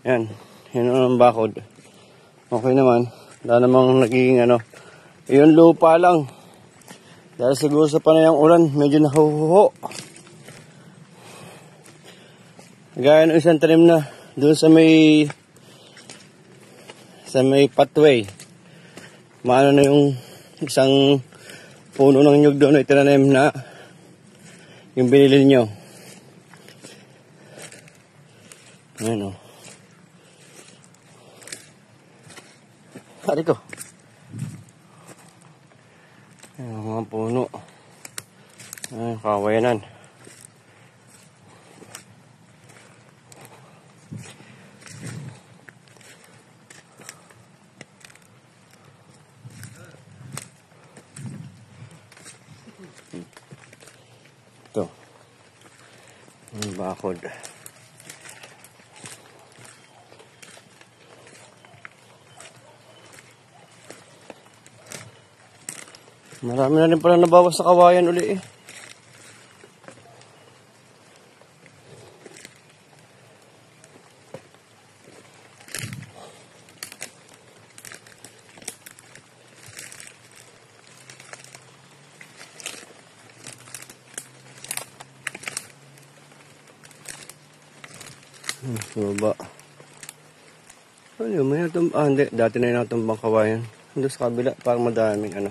Yan. Yan ang bakod. Okay naman. Wala namang naging ano. Yung lupa lang. Dahil siguro sa panayang ulan, medyo nahuhuho. Gaya ng isang tanim na doon sa may pathway. Maano na yung isang puno ng nyug doon na itinanim na yung binili nyo. Ayan o. Hari ko. Ayan mga puno. Ayan, kawayanan. Ito. Ang bakod. Marami na rin pala nabawas sa kawayan uli eh. Baba. Ano yun? May natumba. Ah, hindi. Dati na yun natumbang kawayan. Doon sa kabila. Parang madaming ano.